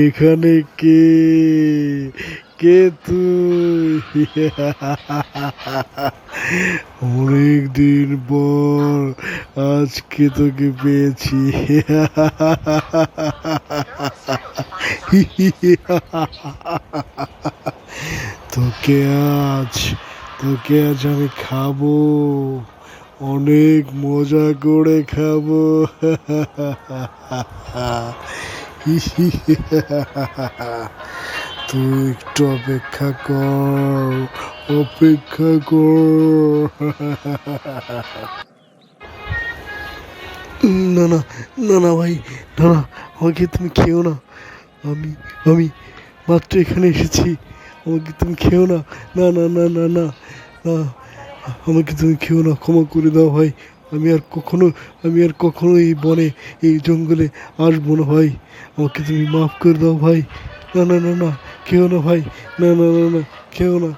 এখানে কে কে তুই? অনেক দিন পর আজকে তোকে পেয়েছি। তোকে আজ তোকে আজ আমি খাবো, অনেক মজা করে খাবো। তুই একটু অপেক্ষা কর, অপেক্ষা কর। না না, না না ভাই, না না, আমাকে তুমি খেও না। আমি আমি মাত্র এখানে এসেছি, আমাকে তুমি খেও না। না না না না না না, আমাকে তুমি খেও না, ক্ষমা করে দাও ভাই। আমি আর কখনো আমি আর কখনো এই বনে, এই জঙ্গলে আসবো না ভাই। আমাকে তুমি মাফ করে দাও ভাই। না না না না, খেও না ভাই, না না না না, খেও না।